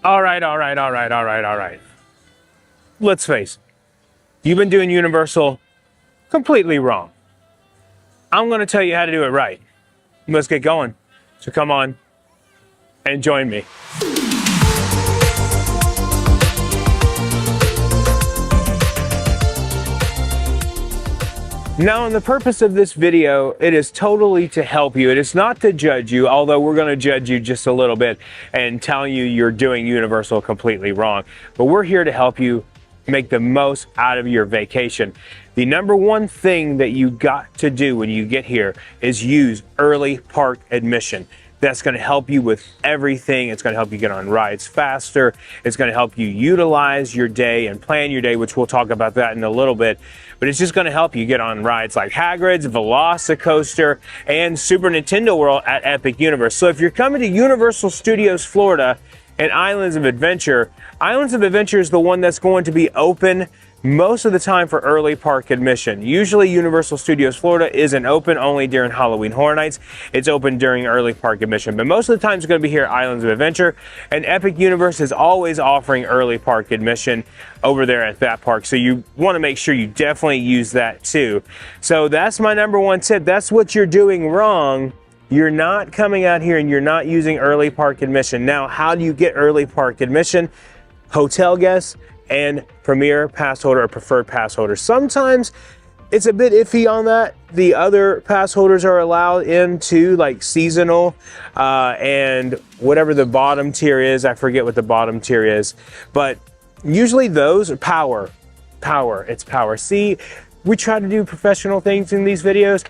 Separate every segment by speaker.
Speaker 1: All right. Let's face it. You've been doing Universal completely wrong. I'm going to tell you how to do it right. Let's get going. So come on and join me. Now, the purpose of this video, it is totally to help you. It is not to judge you, although we're going to judge you just a little bit and tell you you're doing Universal completely wrong. But we're here to help you make the most out of your vacation. The number one thing that you got to do when you get here is use early park admission. That's going to help you with everything. It's going to help you get on rides faster. It's going to help you utilize your day and plan your day, which we'll talk about that in a little bit. But it's just going to help you get on rides like Hagrid's, Velocicoaster, and Super Nintendo World at Epic Universe. So if you're coming to Universal Studios Florida and Islands of Adventure is the one that's going to be open most of the time for early park admission. Usually Universal Studios Florida isn't open, only during Halloween Horror Nights. It's open during early park admission, but most of the time it's going to be here at Islands of Adventure, and Epic Universe is always offering early park admission over there at that park. So you want to make sure you definitely use that too. So that's my number one tip. That's what you're doing wrong. You're not coming out here and you're not using early park admission. Now, how do you get early park admission? Hotel guests and premier pass holder or preferred pass holder. Sometimes it's a bit iffy on that. The other pass holders are allowed into, like seasonal and whatever the bottom tier is. I forget what the bottom tier is, but usually those are power. It's power. See, we try to do professional things in these videos,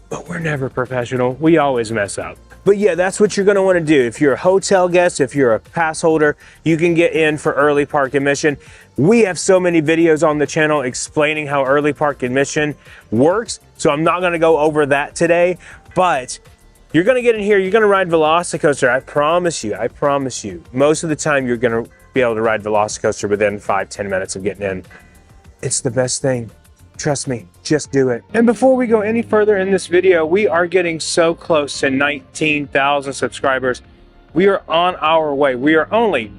Speaker 1: but we're never professional. We always mess up. But yeah, that's what you're going to want to do. If you're a hotel guest, if you're a pass holder, you can get in for early park admission. We have so many videos on the channel explaining how early park admission works, so I'm not going to go over that today, but you're going to get in here, you're going to ride Velocicoaster. I promise you. Most of the time you're going to be able to ride Velocicoaster within 5-10 minutes of getting in. It's the best thing. Trust me, just do it. And before we go any further in this video, we are getting so close to 19,000 subscribers. We are on our way. We are only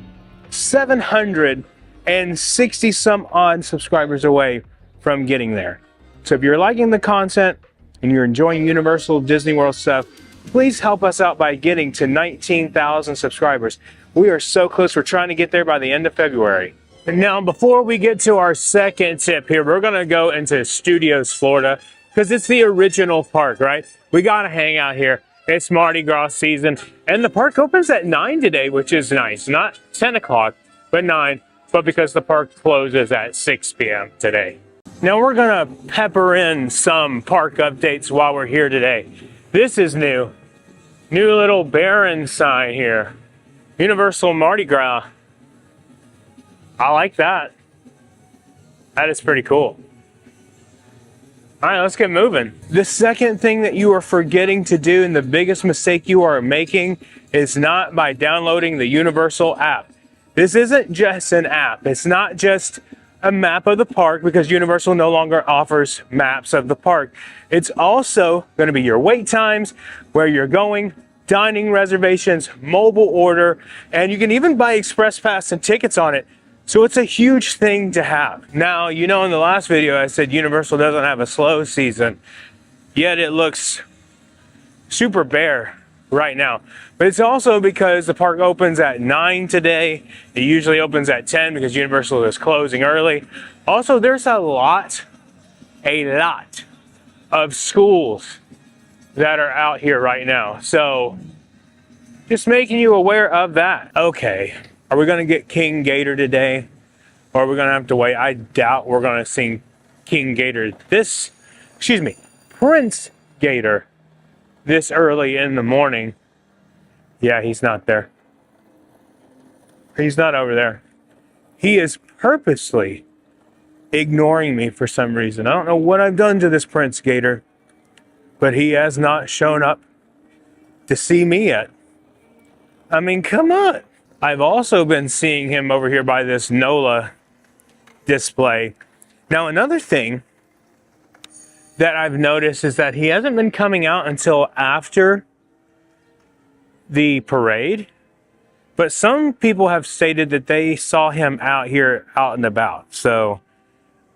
Speaker 1: 760 some odd subscribers away from getting there. So if you're liking the content and you're enjoying Universal Disney World stuff, please help us out by getting to 19,000 subscribers. We are so close. We're trying to get there by the end of February. And now, before we get to our second tip here, we're going to go into Studios Florida because it's the original park, right? We got to hang out here. It's Mardi Gras season, and the park opens at 9 today, which is nice. Not 10 o'clock, but 9, but because the park closes at 6 p.m. today. Now, we're going to pepper in some park updates while we're here today. This is new. New little Baron sign here. Universal Mardi Gras. I like that. That is pretty cool. All right, let's get moving. The second thing that you are forgetting to do, and the biggest mistake you are making, is not by downloading the Universal app. This isn't just an app. It's not just a map of the park, because Universal no longer offers maps of the park. It's also going to be your wait times, where you're going, dining reservations, mobile order, and you can even buy express pass and tickets on it. So it's a huge thing to have. Now, you know, in the last video I said Universal doesn't have a slow season, yet it looks super bare right now. But it's also because the park opens at 9 today. It usually opens at 10 because Universal is closing early. Also, there's a lot of schools that are out here right now. So just making you aware of that. Okay. Are we going to get King Gator today? Or are we going to have to wait? I doubt we're going to see King Gator Prince Gator this early in the morning. Yeah, he's not there. He's not over there. He is purposely ignoring me for some reason. I don't know what I've done to this Prince Gator, but he has not shown up to see me yet. I mean, come on. I've also been seeing him over here by this NOLA display. Now, another thing that I've noticed is that he hasn't been coming out until after the parade. But some people have stated that they saw him out here out and about. So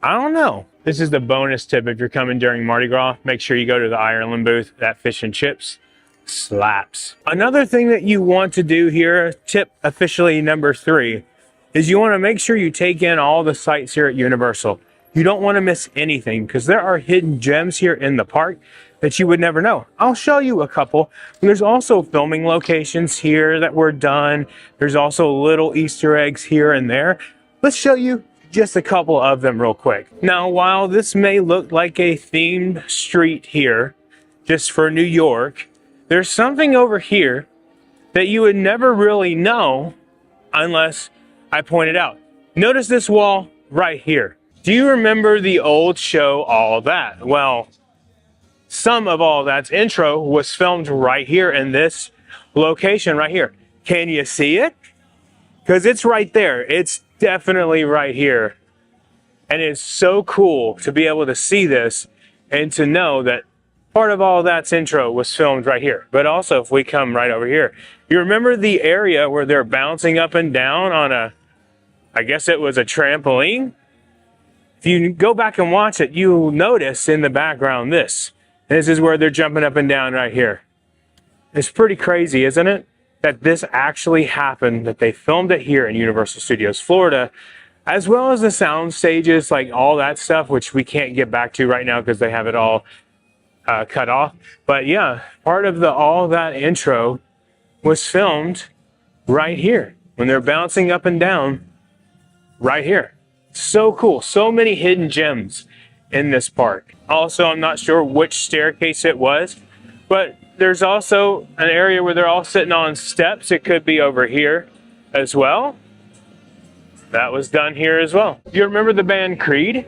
Speaker 1: I don't know. This is the bonus tip. If you're coming during Mardi Gras, make sure you go to the Ireland booth. That fish and chips slaps. Another thing that you want to do here, tip officially number 3, is you want to make sure you take in all the sights here at Universal. You don't want to miss anything because there are hidden gems here in the park that you would never know. I'll show you a couple. There's also filming locations here that were done. There's also little Easter eggs here and there. Let's show you just a couple of them real quick. Now, while this may look like a themed street here, just for New York, there's something over here that you would never really know unless I point it out. Notice this wall right here. Do you remember the old show All That? Well, some of All That's intro was filmed right here in this location right here. Can you see it? Because it's right there. It's definitely right here. And it's so cool to be able to see this and to know that part of All That's intro was filmed right here. But also, if we come right over here, you remember the area where they're bouncing up and down on a, I guess it was a trampoline? If you go back and watch it, you'll notice in the background this. This is where they're jumping up and down right here. It's pretty crazy, isn't it? That this actually happened, that they filmed it here in Universal Studios Florida, as well as the sound stages, like all that stuff, which we can't get back to right now because they have it all cut off. But yeah, part of the All That intro was filmed right here when they're bouncing up and down right here. So cool. So many hidden gems in this park. Also, I'm not sure which staircase it was, but there's also an area where they're all sitting on steps. It could be over here as well. That was done here as well. You remember the band Creed?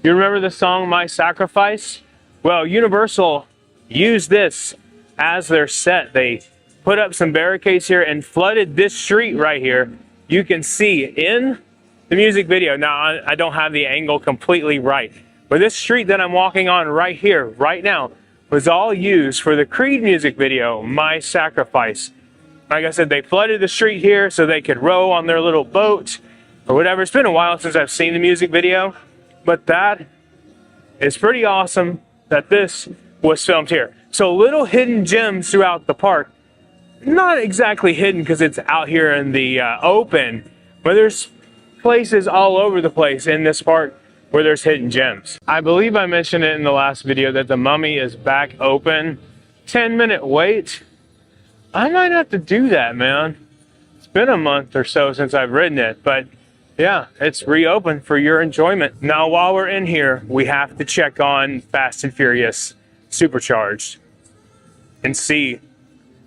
Speaker 1: You remember the song My Sacrifice? Well, Universal used this as their set. They put up some barricades here and flooded this street right here. You can see in the music video. Now, I don't have the angle completely right, but this street that I'm walking on right here, right now, was all used for the Creed music video, My Sacrifice. Like I said, they flooded the street here so they could row on their little boat or whatever. It's been a while since I've seen the music video, but that is pretty awesome that this was filmed here. So little hidden gems throughout the park. Not exactly hidden because it's out here in the open, but there's places all over the place in this park where there's hidden gems. I believe I mentioned it in the last video that the Mummy is back open. 10-minute wait. I might have to do that, man. It's been a month or so since I've ridden it, but yeah, it's reopened for your enjoyment. Now, while we're in here, we have to check on Fast and Furious Supercharged and see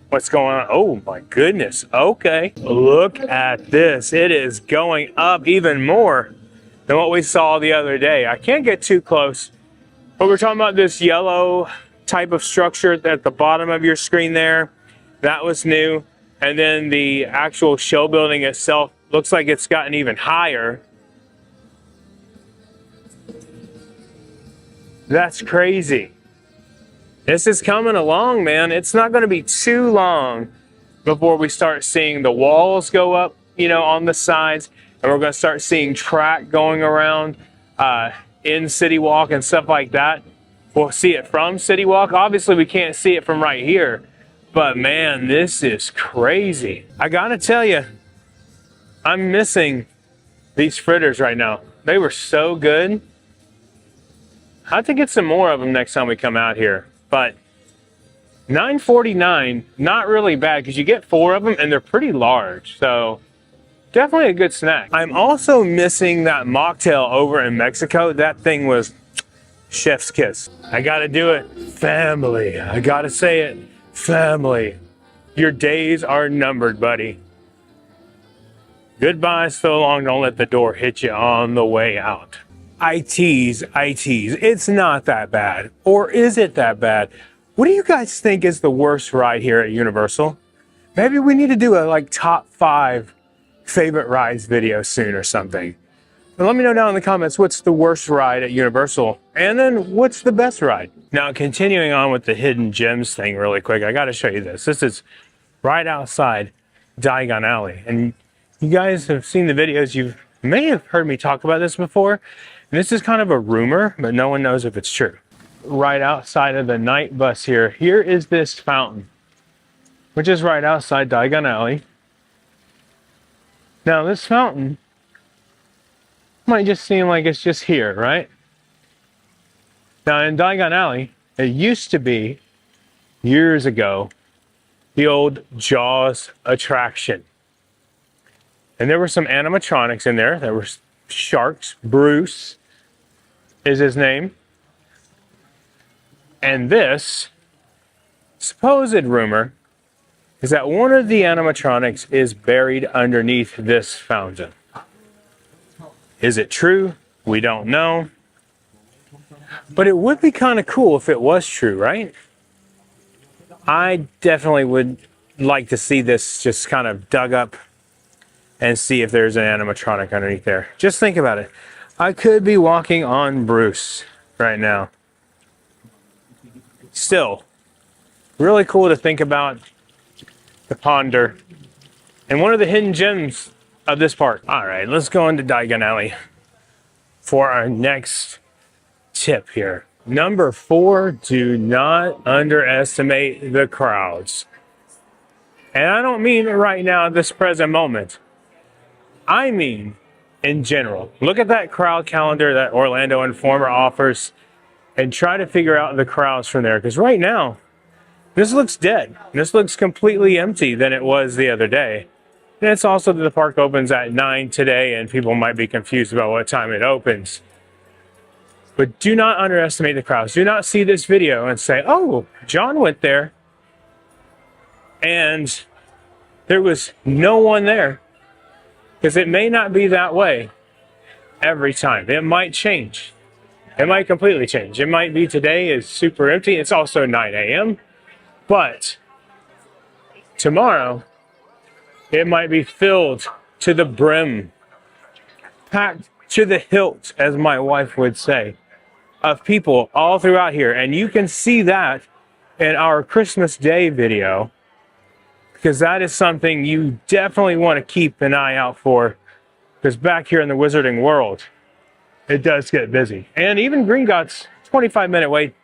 Speaker 1: what's going on. Oh my goodness. Okay. Look at this. It is going up even more than what we saw the other day. I can't get too close, but we're talking about this yellow type of structure at the bottom of your screen there. That was new. And then the actual show building itself looks like it's gotten even higher. That's crazy. This is coming along, man. It's not going to be too long before we start seeing the walls go up, you know, on the sides. And we're going to start seeing track going around in City Walk and stuff like that. We'll see it from City Walk. Obviously, we can't see it from right here. But, man, this is crazy. I got to tell you, I'm missing these fritters right now. They were so good. I have to get some more of them next time we come out here. But $9.49, not really bad because you get 4 of them and they're pretty large. So definitely a good snack. I'm also missing that mocktail over in Mexico. That thing was chef's kiss. I gotta do it. Family. I gotta say it. Family. Your days are numbered, buddy. Goodbye so long. Don't let the door hit you on the way out. I tease. It's not that bad. Or is it that bad? What do you guys think is the worst ride here at Universal? Maybe we need to do a top 5 favorite rides video soon or something. And let me know down in the comments what's the worst ride at Universal and then what's the best ride. Now, continuing on with the hidden gems thing really quick, I got to show you this. This is right outside Diagon Alley. And you guys have seen the videos, you may have heard me talk about this before. And this is kind of a rumor, but no one knows if it's true. Right outside of the night bus here is this fountain, which is right outside Diagon Alley. Now this fountain might just seem like it's just here, right? Now in Diagon Alley, it used to be, years ago, the old Jaws attraction. And there were some animatronics in there. There were sharks. Bruce is his name. And this supposed rumor is that one of the animatronics is buried underneath this fountain. Is it true? We don't know. But it would be kind of cool if it was true, right? I definitely would like to see this just kind of dug up and see if there's an animatronic underneath there. Just think about it. I could be walking on Bruce right now. Still, really cool to think about, to ponder, and one of the hidden gems of this park. All right, let's go into Diagon Alley for our next tip here. Number 4, do not underestimate the crowds. And I don't mean right now at this present moment. I mean in general. Look at that crowd calendar that Orlando Informer offers and try to figure out the crowds from there. Because right now, this looks dead. This looks completely empty than it was the other day. And it's also that the park opens at 9 today and people might be confused about what time it opens. But do not underestimate the crowds. Do not see this video and say, oh, John went there and there was no one there. Because it may not be that way every time. It might change. It might completely change. It might be today is super empty. It's also 9 a.m. But tomorrow, it might be filled to the brim, packed to the hilt, as my wife would say, of people all throughout here. And you can see that in our Christmas Day video, because that is something you definitely want to keep an eye out for, because back here in the Wizarding World, it does get busy. And even Gringotts, 25-minute wait.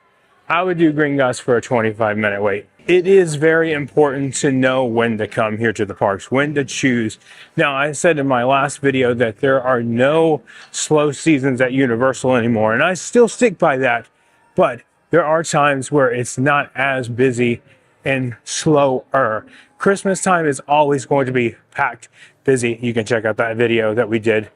Speaker 1: I would do Gringotts for a 25-minute wait. It is very important to know when to come here to the parks, when to choose. Now, I said in my last video that there are no slow seasons at Universal anymore, and I still stick by that. But there are times where it's not as busy and slower. Christmas time is always going to be packed busy. You can check out that video that we did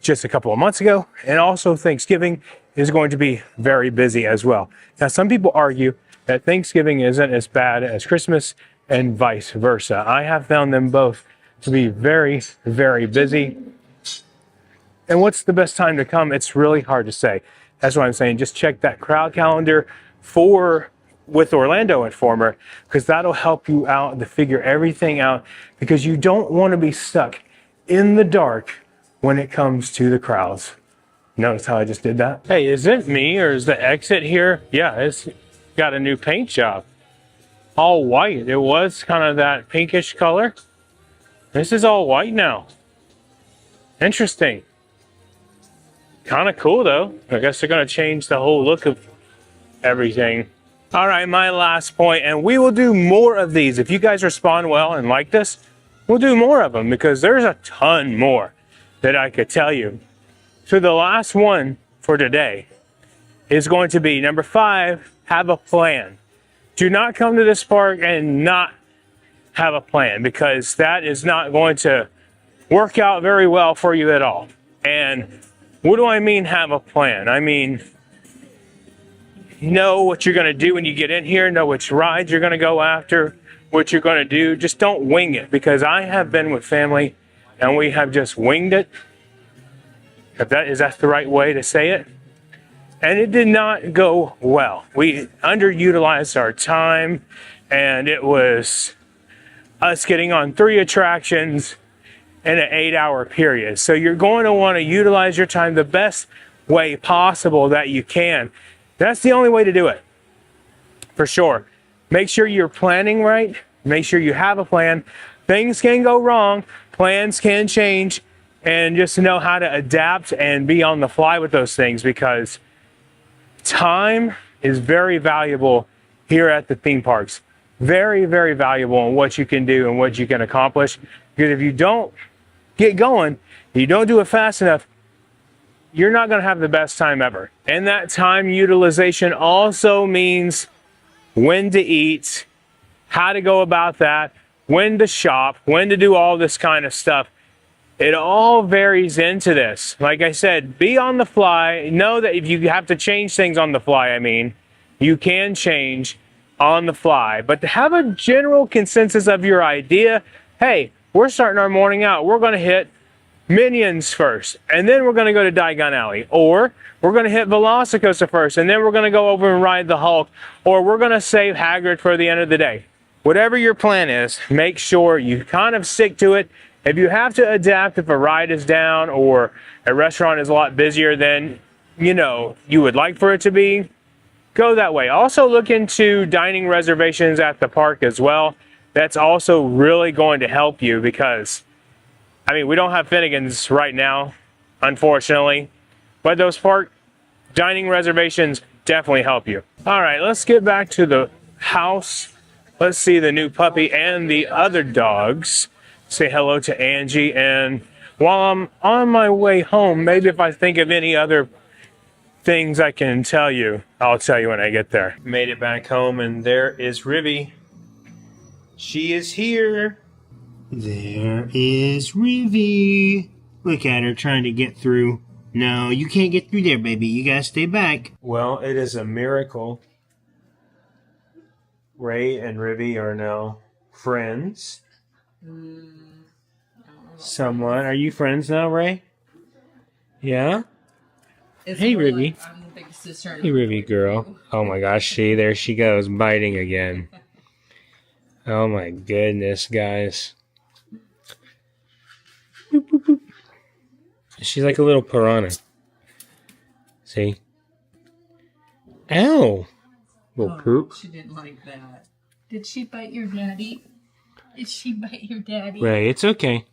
Speaker 1: just a couple of months ago. And also Thanksgiving is going to be very busy as well. Now, some people argue that Thanksgiving isn't as bad as Christmas and vice versa. I have found them both to be very, very busy. And what's the best time to come? It's really hard to say. That's why I'm saying just check that crowd calendar with Orlando Informer, because that'll help you out to figure everything out, because you don't want to be stuck in the dark when it comes to the crowds. Notice how I just did that? Hey, is it me or is the exit here? Yeah, it's got a new paint job. All white. It was kind of that pinkish color. This is all white now. Interesting. Kind of cool though. I guess they're going to change the whole look of everything. All right, my last point, and we will do more of these. If you guys respond well and like this, we'll do more of them, because there's a ton more that I could tell you. So the last one for today is going to be number 5, have a plan. Do not come to this park and not have a plan, because that is not going to work out very well for you at all. And what do I mean have a plan? I mean, know what you're going to do when you get in here, know which rides you're going to go after, what you're going to do. Just don't wing it, because I have been with family and we have just winged it. If that's the right way to say it. And it did not go well. We underutilized our time, and it was us getting on 3 attractions in an 8-hour period. So you're going to want to utilize your time the best way possible that you can. That's the only way to do it, for sure. Make sure you're planning right. Make sure you have a plan. things can go wrong, plans can change, and just to know how to adapt and be on the fly with those things, because time is very valuable here at the theme parks. Very, very valuable in what you can do and what you can accomplish. Because if you don't get going, you don't do it fast enough, you're not going to have the best time ever. And that time utilization also means when to eat, how to go about that, when to shop, when to do all this kind of stuff. It all varies into this. Like I said, be on the fly. Know that if you have to change things on the fly, you can change on the fly. But to have a general consensus of your idea, hey, we're starting our morning out. We're going to hit Minions first, and then we're going to go to Diagon Alley. Or we're going to hit Velocicoaster first, and then we're going to go over and ride the Hulk. Or we're going to save Hagrid for the end of the day. Whatever your plan is, make sure you kind of stick to it. If you have to adapt, if a ride is down or a restaurant is a lot busier than, you would like for it to be, go that way. Also look into dining reservations at the park as well. That's also really going to help you because, we don't have Finnegan's right now, unfortunately, but those park dining reservations definitely help you. All right, let's get back to the house. Let's see the new puppy and the other dogs. Say hello to Angie, and while I'm on my way home, maybe if I think of any other things I can tell you, I'll tell you when I get there. Made it back home, and there is Rivy. She is here. There is Rivy. Look at her trying to get through. No, you can't get through there, baby. You gotta stay back. Well, it is a miracle. Ray and Rivy are now friends. Someone. Are you friends now, Ray? Yeah? Hey, Rivy.
Speaker 2: I'm the big sister.
Speaker 1: Hey, Rivy girl. Oh my gosh, there she goes, biting again. Oh my goodness, guys. Boop, boop, boop. She's like a little piranha. See? Ow! Little poop.
Speaker 2: She didn't like that. Did she bite your daddy? Did she bite your daddy?
Speaker 1: Ray, it's okay.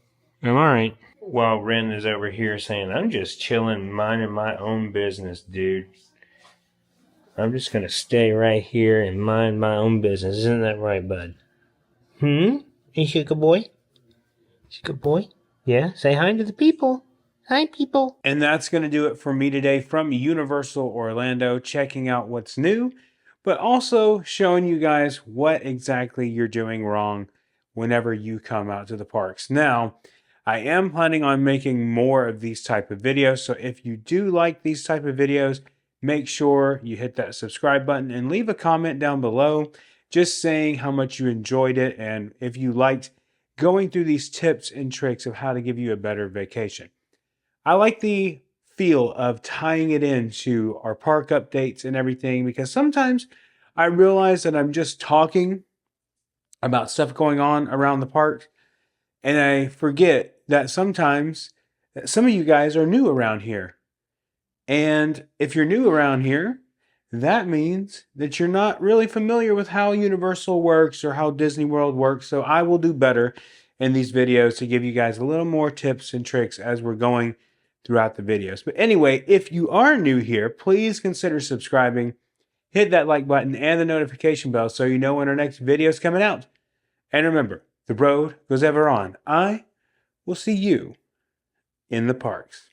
Speaker 1: I'm alright. While Ren is over here saying, I'm just chilling, minding my own business, dude. I'm just gonna stay right here and mind my own business. Isn't that right, bud? Is she a good boy? Is she a good boy? Yeah? Say hi to the people. Hi, people. And that's gonna do it for me today from Universal Orlando, checking out what's new, but also showing you guys what exactly you're doing wrong whenever you come out to the parks. Now, I am planning on making more of these type of videos, so if you do like these type of videos, make sure you hit that subscribe button and leave a comment down below just saying how much you enjoyed it and if you liked going through these tips and tricks of how to give you a better vacation. I like the feel of tying it into our park updates and everything because sometimes I realize that I'm just talking about stuff going on around the park, and I forget that sometimes some of you guys are new around here. And if you're new around here, that means that you're not really familiar with how Universal works or how Disney World works. So I will do better in these videos to give you guys a little more tips and tricks as we're going throughout the videos. But anyway, if you are new here, please consider subscribing, hit that like button and the notification bell so you know when our next video is coming out. And remember, the road goes ever on. I will see you in the parks.